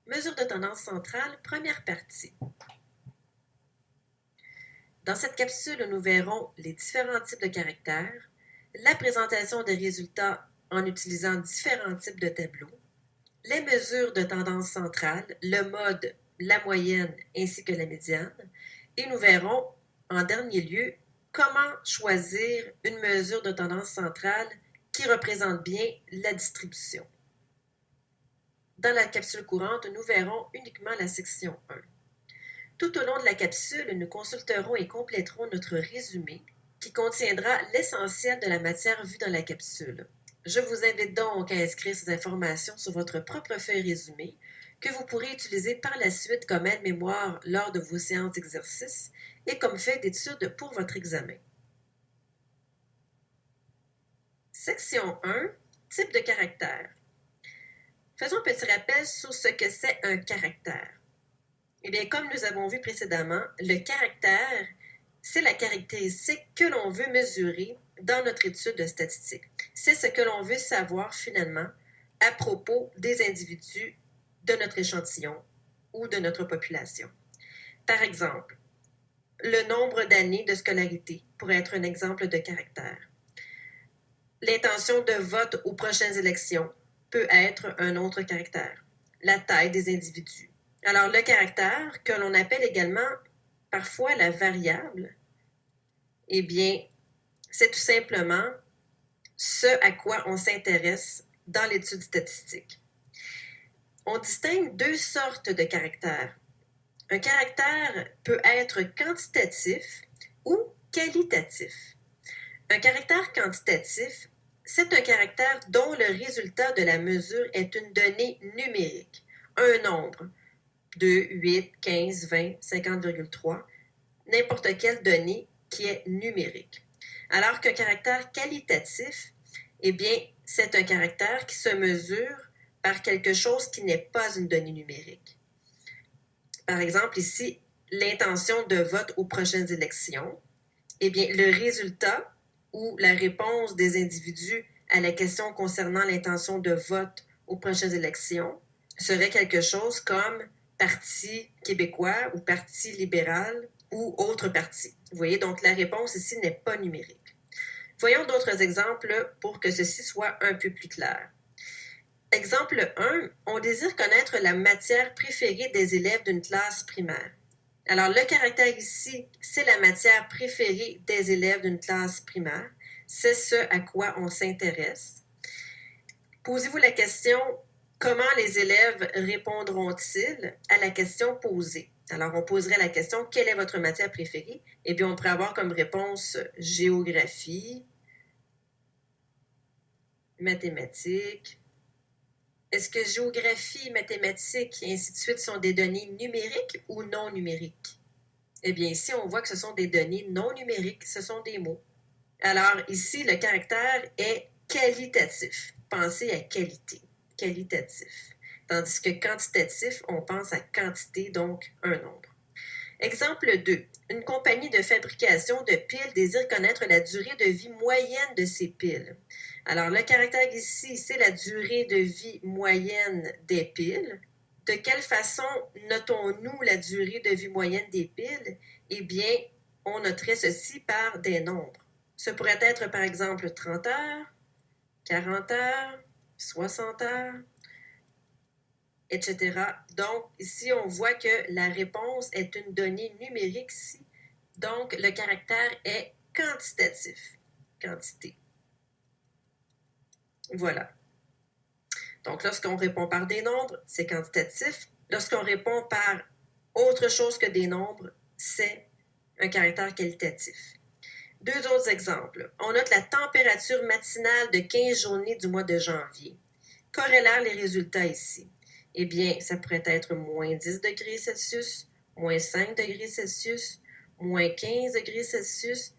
Mesure de tendance centrale, première partie. Dans cette capsule, nous verrons les différents types de caractères, la présentation des résultats en utilisant différents types de tableaux, les mesures de tendance centrale, le mode, la moyenne ainsi que la médiane, et nous verrons en dernier lieu comment choisir une mesure de tendance centrale qui représente bien la distribution. Dans la capsule courante, nous verrons uniquement la section 1. Tout au long de la capsule, nous consulterons et compléterons notre résumé qui contiendra l'essentiel de la matière vue dans la capsule. Je vous invite donc à inscrire ces informations sur votre propre feuille résumée que vous pourrez utiliser par la suite comme aide-mémoire lors de vos séances d'exercice et comme feuille d'étude pour votre examen. Section 1. Type de caractère. Faisons un petit rappel sur ce que c'est un caractère. Eh bien, comme nous avons vu précédemment, le caractère, c'est la caractéristique que l'on veut mesurer dans notre étude de statistique. C'est ce que l'on veut savoir finalement à propos des individus de notre échantillon ou de notre population. Par exemple, le nombre d'années de scolarité pourrait être un exemple de caractère. L'intention de vote aux prochaines élections peut être un autre caractère. La taille des individus. Alors, le caractère, que l'on appelle également parfois la variable, eh bien, c'est tout simplement ce à quoi on s'intéresse dans l'étude statistique. On distingue deux sortes de caractères. Un caractère peut être quantitatif ou qualitatif. Un caractère quantitatif, c'est un caractère dont le résultat de la mesure est une donnée numérique, un nombre, 2, 8, 15, 20, 50,3, n'importe quelle donnée qui est numérique. Alors qu'un caractère qualitatif, eh bien, c'est un caractère qui se mesure par quelque chose qui n'est pas une donnée numérique. Par exemple, ici, l'intention de vote aux prochaines élections, eh bien, le résultat ou la réponse des individus à la question concernant l'intention de vote aux prochaines élections serait quelque chose comme Parti québécois ou Parti libéral ou autre parti. Vous voyez, donc la réponse ici n'est pas numérique. Voyons d'autres exemples pour que ceci soit un peu plus clair. Exemple 1, on désire connaître la matière préférée des élèves d'une classe primaire. Alors, le caractère ici, c'est la matière préférée des élèves d'une classe primaire. C'est ce à quoi on s'intéresse. Posez-vous la question, comment les élèves répondront-ils à la question posée? Alors, on poserait la question, quelle est votre matière préférée? Et puis, on pourrait avoir comme réponse géographie, mathématiques. Est-ce que géographie, mathématiques et ainsi de suite sont des données numériques ou non numériques? Eh bien, ici, on voit que ce sont des données non numériques, ce sont des mots. Alors, ici, le caractère est qualitatif. Pensez à qualité, qualitatif. Tandis que quantitatif, on pense à quantité, donc un nombre. Exemple 2. Une compagnie de fabrication de piles désire connaître la durée de vie moyenne de ces piles. Alors, le caractère ici, c'est la durée de vie moyenne des piles. De quelle façon notons-nous la durée de vie moyenne des piles? Eh bien, on noterait ceci par des nombres. Ce pourrait être, par exemple, 30 heures, 40 heures, 60 heures, etc. Donc, ici, on voit que la réponse est une donnée numérique ici. Donc, le caractère est quantitatif. Quantité. Voilà. Donc, lorsqu'on répond par des nombres, c'est quantitatif. Lorsqu'on répond par autre chose que des nombres, c'est un caractère qualitatif. Deux autres exemples. On note la température matinale de 15 journées du mois de janvier. Corrélaire les résultats ici. Eh bien, ça pourrait être moins 10 degrés Celsius, moins 5 degrés Celsius, moins 15 degrés Celsius,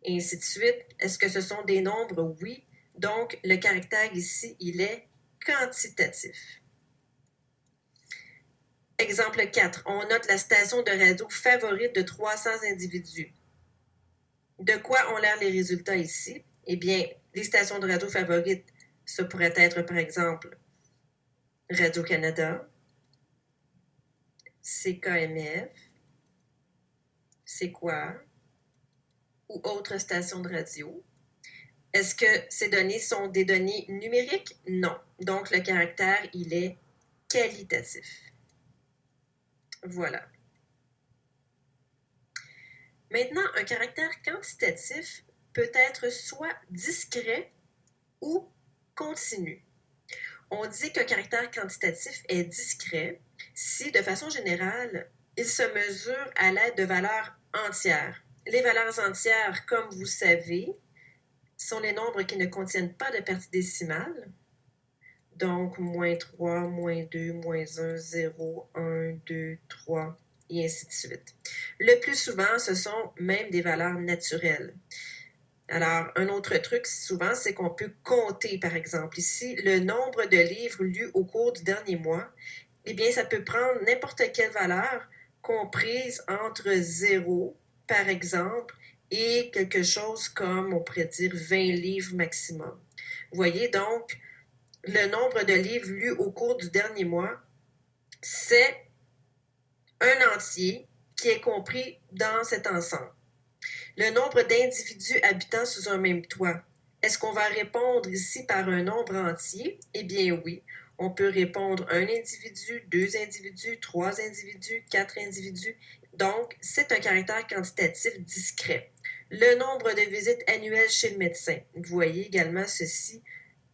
et ainsi de suite. Est-ce que ce sont des nombres? Oui. Donc, le caractère ici, il est quantitatif. Exemple 4. On note la station de radio favorite de 300 individus. De quoi ont l'air les résultats ici? Eh bien, les stations de radio favorites, ça pourrait être, par exemple, Radio-Canada, CKMF, c'est quoi? Ou autre station de radio. Est-ce que ces données sont des données numériques? Non. Donc, le caractère, il est qualitatif. Voilà. Maintenant, un caractère quantitatif peut être soit discret ou continu. On dit qu'un caractère quantitatif est discret si, de façon générale, il se mesure à l'aide de valeurs entières. Les valeurs entières, comme vous savez, sont les nombres qui ne contiennent pas de partie décimale. Donc, moins 3, moins 2, moins 1, 0, 1, 2, 3, et ainsi de suite. Le plus souvent, ce sont même des valeurs naturelles. Alors, un autre truc, souvent, c'est qu'on peut compter, par exemple. Ici, le nombre de livres lus au cours du dernier mois, eh bien, ça peut prendre n'importe quelle valeur comprise entre 0, par exemple, et quelque chose comme, on pourrait dire, 20 livres maximum. Vous voyez, donc, le nombre de livres lus au cours du dernier mois, c'est un entier qui est compris dans cet ensemble. Le nombre d'individus habitant sous un même toit. Est-ce qu'on va répondre ici par un nombre entier? Eh bien oui. On peut répondre un individu, 2 individus, 3 individus, 4 individus. Donc, c'est un caractère quantitatif discret. Le nombre de visites annuelles chez le médecin. Vous voyez également ceci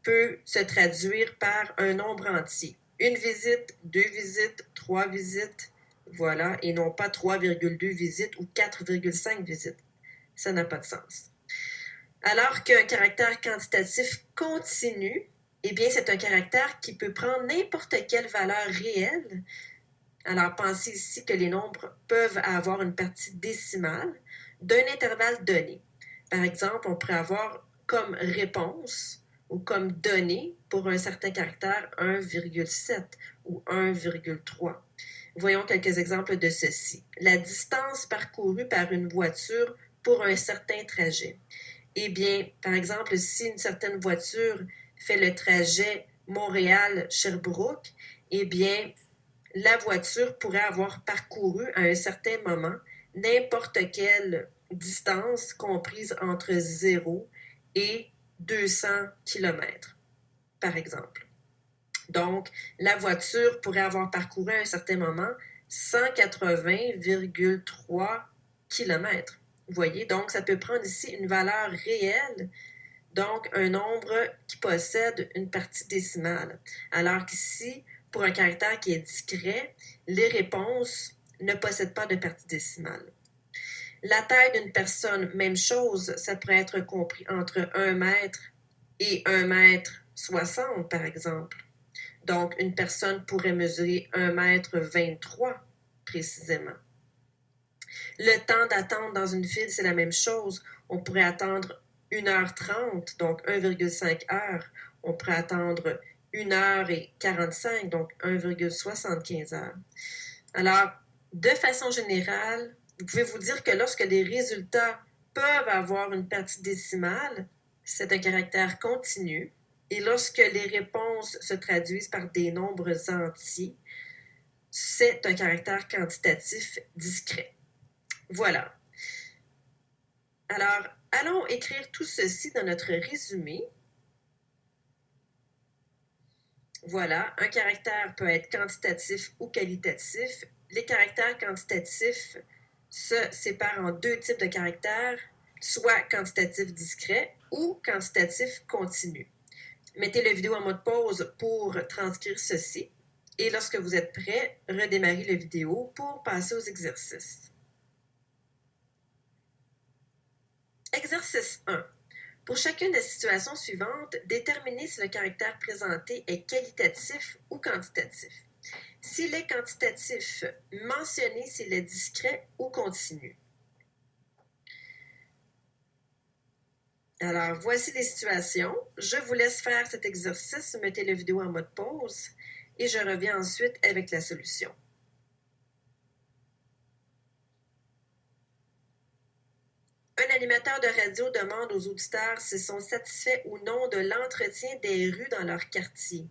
peut se traduire par un nombre entier. Une visite, 2 visites, 3 visites, voilà, et non pas 3,2 visites ou 4,5 visites. Ça n'a pas de sens. Alors qu'un caractère quantitatif continu, eh bien, c'est un caractère qui peut prendre n'importe quelle valeur réelle. Alors, pensez ici que les nombres peuvent avoir une partie décimale d'un intervalle donné. Par exemple, on pourrait avoir comme réponse ou comme donnée pour un certain caractère 1,7 ou 1,3. Voyons quelques exemples de ceci. La distance parcourue par une voiture pour un certain trajet. Eh bien, par exemple, si une certaine voiture fait le trajet Montréal-Sherbrooke, eh bien, la voiture pourrait avoir parcouru à un certain moment n'importe quelle distance comprise entre 0 et 200 km, par exemple. Donc, la voiture pourrait avoir parcouru à un certain moment 180,3 km. Vous voyez, donc ça peut prendre ici une valeur réelle, donc un nombre qui possède une partie décimale. Alors qu'ici, pour un caractère qui est discret, les réponses ne possèdent pas de partie décimale. La taille d'une personne, même chose, ça pourrait être compris entre 1 mètre et 1 mètre 60, par exemple. Donc, une personne pourrait mesurer 1 mètre 23, précisément. Le temps d'attente dans une file, c'est la même chose. On pourrait attendre 1h30, donc 1,5 heures. On pourrait attendre 1h45, donc 1,75 heures. Alors, de façon générale, vous pouvez vous dire que lorsque les résultats peuvent avoir une partie décimale, c'est un caractère continu. Et lorsque les réponses se traduisent par des nombres entiers, c'est un caractère quantitatif discret. Voilà. Alors, allons écrire tout ceci dans notre résumé. Voilà, un caractère peut être quantitatif ou qualitatif. Les caractères quantitatifs se séparent en 2 types de caractères, soit quantitatif discret ou quantitatif continu. Mettez la vidéo en mode pause pour transcrire ceci. Et lorsque vous êtes prêt, redémarrez la vidéo pour passer aux exercices. Exercice 1. Pour chacune des situations suivantes, déterminez si le caractère présenté est qualitatif ou quantitatif. S'il est quantitatif, mentionnez s'il est discret ou continu. Alors, voici les situations. Je vous laisse faire cet exercice, mettez la vidéo en mode pause et je reviens ensuite avec la solution. Un animateur de radio demande aux auditeurs s'ils sont satisfaits ou non de l'entretien des rues dans leur quartier.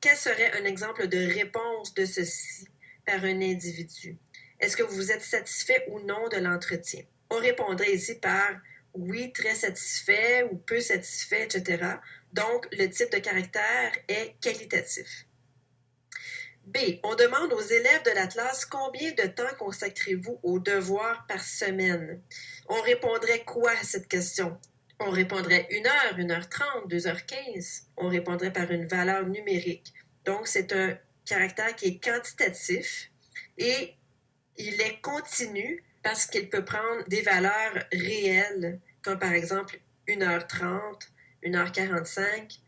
Quel serait un exemple de réponse de ceci? par un individu. Est-ce que vous êtes satisfait ou non de l'entretien? On répondrait ici par oui, très satisfait ou peu satisfait, etc. Donc, le type de caractère est qualitatif. B. On demande aux élèves de l'Atlas combien de temps consacrez-vous aux devoirs par semaine? On répondrait quoi à cette question? On répondrait 1 heure, 1h30, 2h15. On répondrait par une valeur numérique. Donc, c'est un caractère qui est quantitatif et il est continu parce qu'il peut prendre des valeurs réelles, comme par exemple 1h30, 1h45,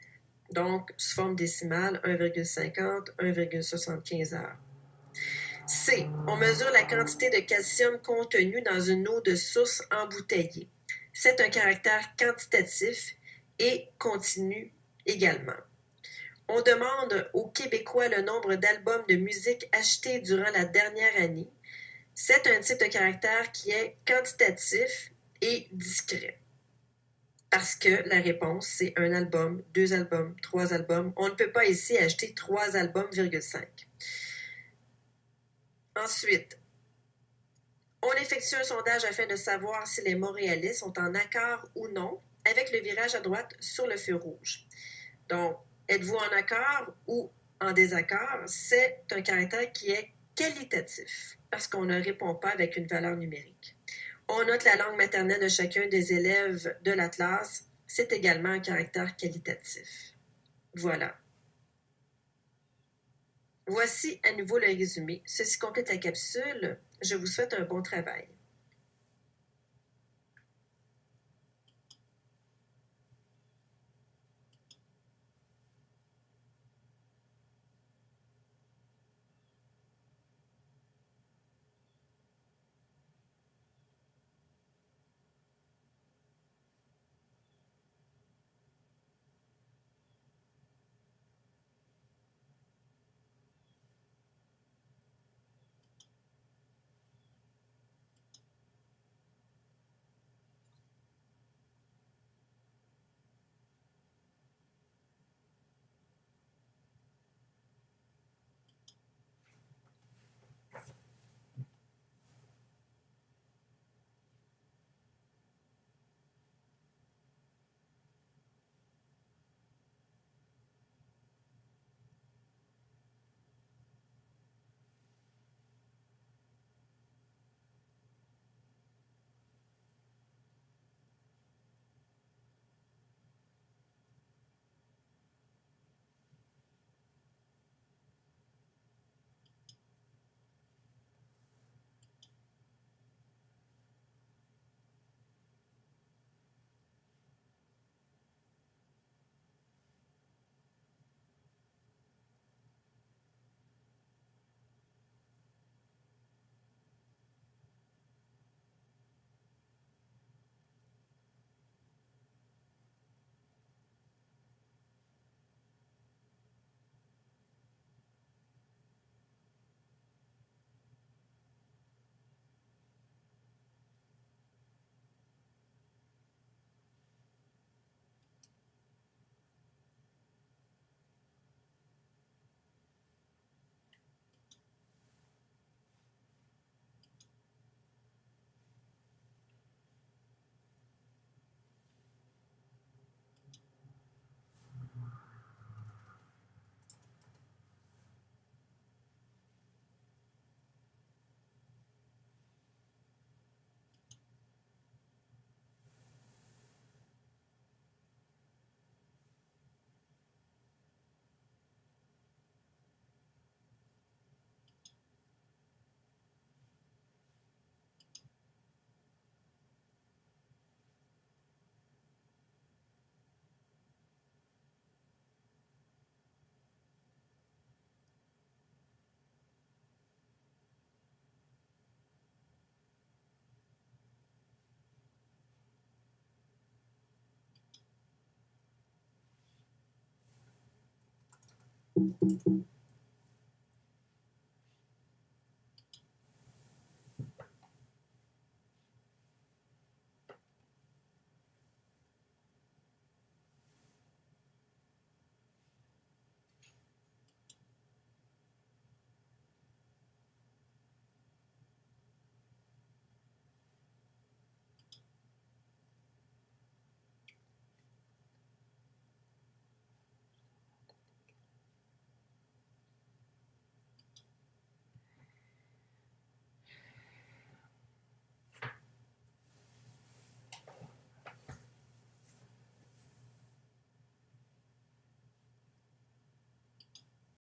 donc sous forme décimale 1,50, 1,75 heures. C. On mesure la quantité de calcium contenue dans une eau de source embouteillée. C'est un caractère quantitatif et continu également. On demande aux Québécois le nombre d'albums de musique achetés durant la dernière année. C'est un type de caractère qui est quantitatif et discret. Parce que la réponse, c'est 1 album, 2 albums, 3 albums. On ne peut pas ici acheter 3 albums, 5. Ensuite, on effectue un sondage afin de savoir si les Montréalais sont en accord ou non avec le virage à droite sur le feu rouge. Donc, êtes-vous en accord ou en désaccord? C'est un caractère qui est qualitatif parce qu'on ne répond pas avec une valeur numérique. On note la langue maternelle de chacun des élèves de l'Atlas. C'est également un caractère qualitatif. Voilà. Voici à nouveau le résumé. Ceci complète la capsule. Je vous souhaite un bon travail.